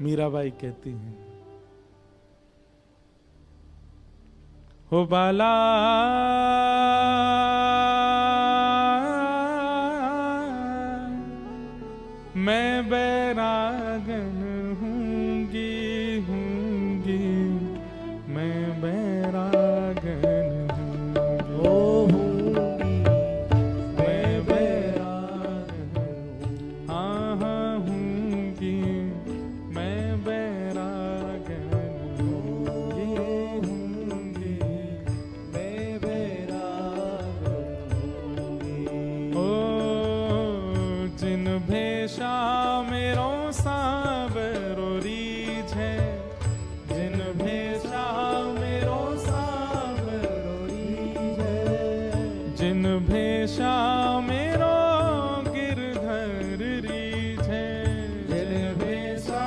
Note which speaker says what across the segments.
Speaker 1: मीराबाई कहती हैं, हो बाला मैं बैरागन हूँगी मैं बैरागन हूँगी मैं बैरागन हाँ हूँगी मैं बैरागन हूँगी मैं बैरागन ओ जिन भेषा मेरो सावरो रीझ है, जिन भेषा मेरो सावरो रीझ है, जिन भेषा मेरो गिरधर रीझ है, जिन भेषा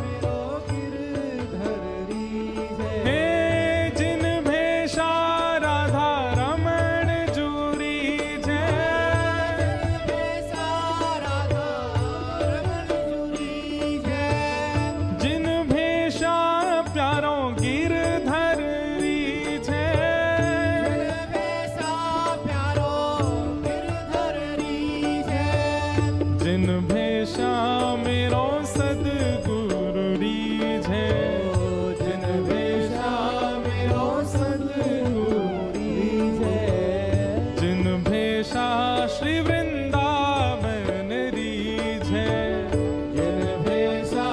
Speaker 1: मेरो गिरधर रीझ है, हे जिन भेषा राधा रमण जू रीझ है, जिन भेषा प्यारों गिरधर रीझ है, जिन भेषा मेरो सद्गुरु रीझ है, जिन भेषा मेरो सद्गुरु रीझ है, जिन भेषा श्री वृंदावन रीझ है, जिन भेषा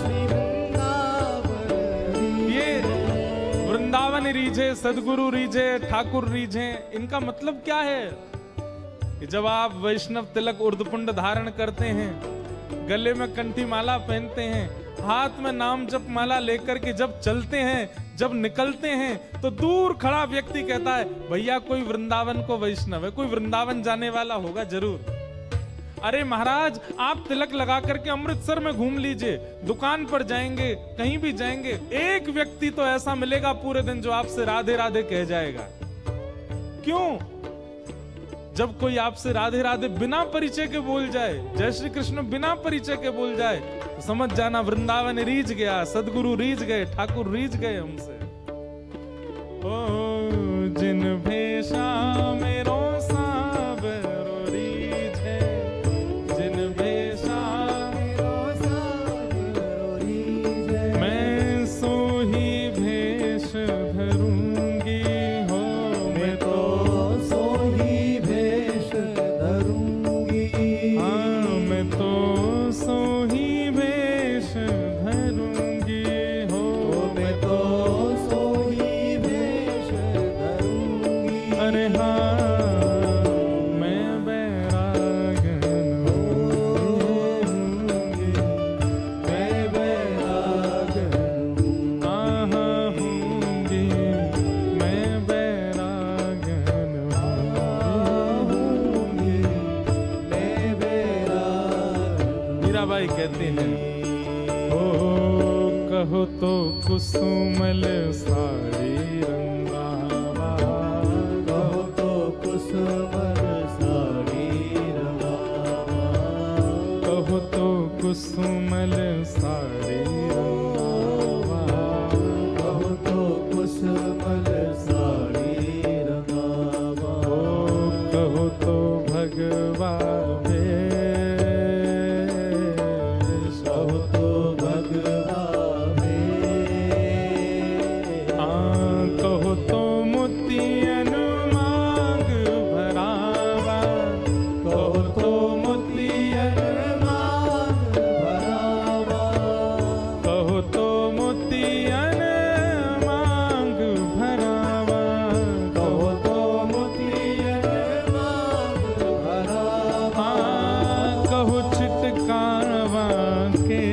Speaker 1: श्री वृंदावन ये वृंदावन रीझे, सदगुरु रीझे, ठाकुर रीझे, इनका मतलब क्या है कि जब आप वैष्णव तिलक उर्धपुंड धारण करते हैं, गले में कंठी माला पहनते हैं, हाथ में नाम जप माला लेकर के जब चलते हैं, जब निकलते हैं, तो दूर खड़ा व्यक्ति कहता है भैया कोई वृंदावन को वैष्णव है, कोई वृंदावन जाने वाला होगा जरूर। अरे महाराज आप तिलक लगा करके अमृतसर में घूम लीजिए, दुकान पर जाएंगे, कहीं भी जाएंगे, एक व्यक्ति तो ऐसा मिलेगा पूरे दिन जो आपसे राधे राधे कह जाएगा। क्यों? जब कोई आपसे राधे राधे बिना परिचय के बोल जाए, जय श्री कृष्ण बिना परिचय के बोल जाए, तो समझ जाना वृंदावन रीझ गया, सदगुरु रीझ गए, ठाकुर रीझ गए हमसे। ओ जिन भेषा मेरो सावरो रीझ है, जिन भेषा मेरो सावरो रीझ है, मैं सो ही भेष धरूंगी हो, मैं तो सो ही भेष धरूंगी, हाँ मैं तो सो ही भेष धरूंगी हो, मैं तो सो ही भेष धरूंगी। अरे हाँ मैं बैरागन हूँगी, मैं बैरागन हाँ हूँगी, मैं बैरागन हूँगी, मैं बैरागन। मीराबाई कहती हैं, ओ कहो तो कुसुमल साड़ी रंगावा, कहो तो कुसुमल साड़ी रंगावा, कहो तो कुसुमल साड़ी रंगावा, कहो तो कुसुमल साड़ी रंगावा, ओ कहो तो भगवा भेष, कहो तो भगवा कहो तो मोतियन मांग भरावा, कहो तो मोतियन मांग भरावा, कहो तो मोतियन मांग भरावा, कहो तो मोतियन मांग भरावा, कहो छिटकावा के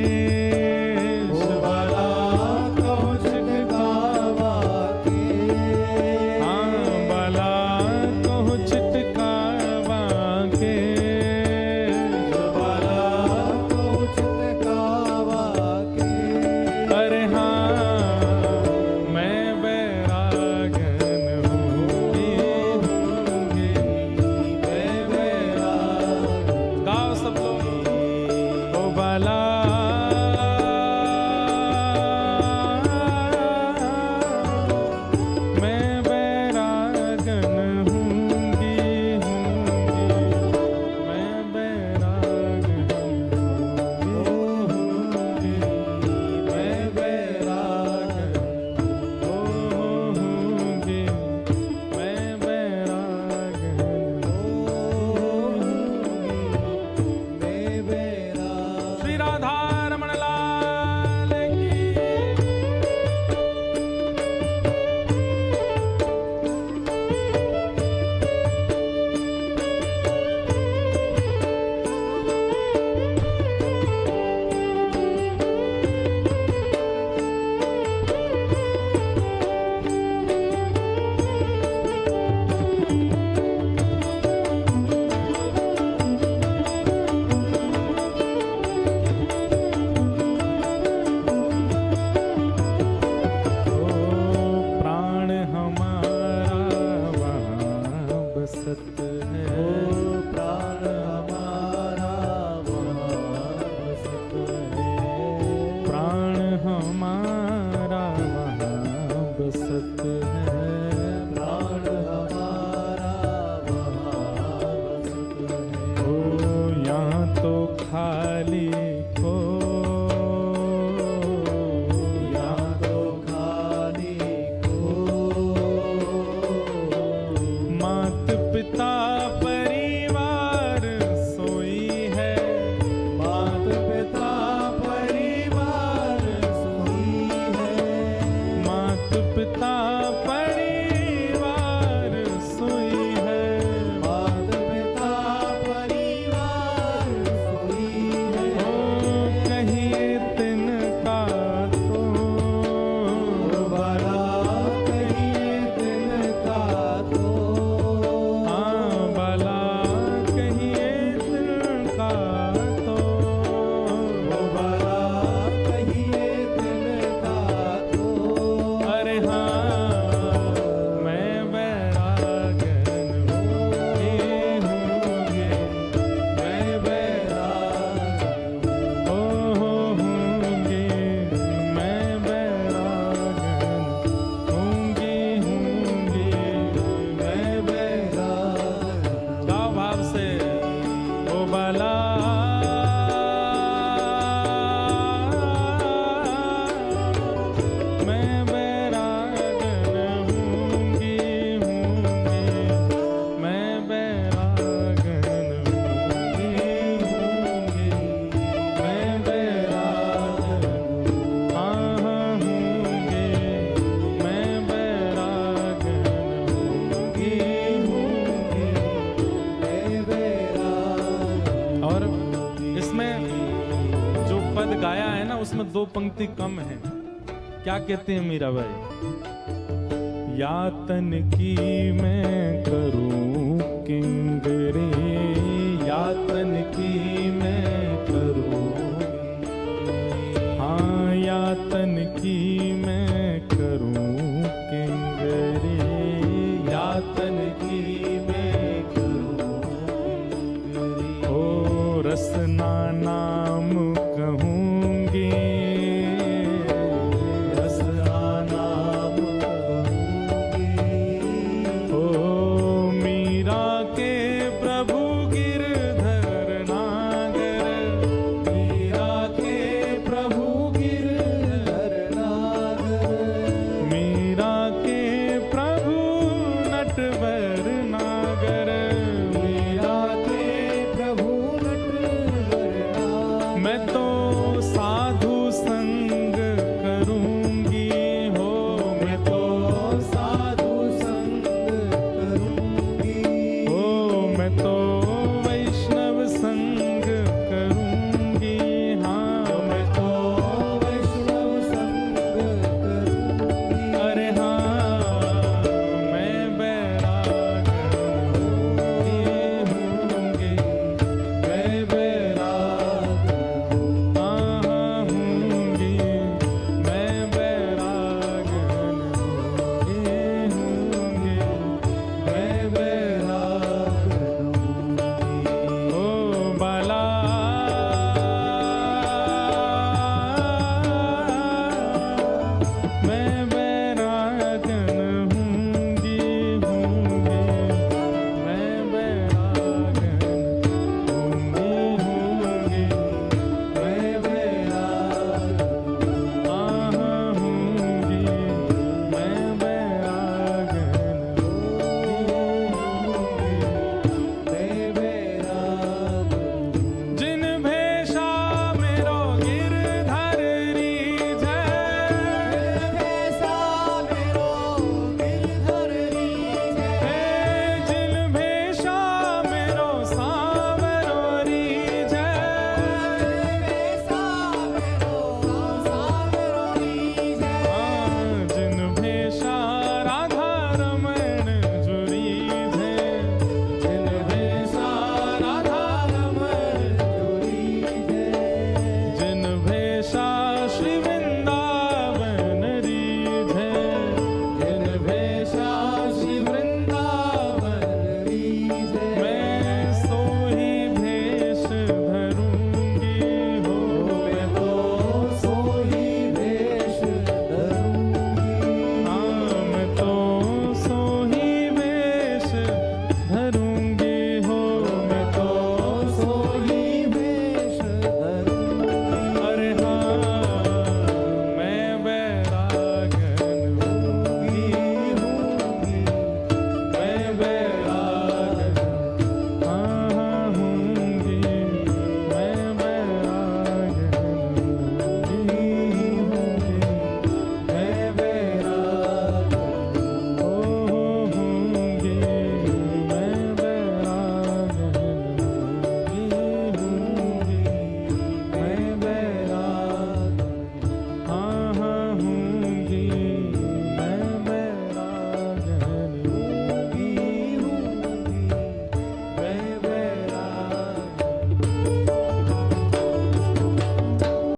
Speaker 1: गाया है ना, उसमें 2 पंक्ति कम है। क्या कहते हैं मीराबाई? यातन की मैं करूं किंगरे, यातन की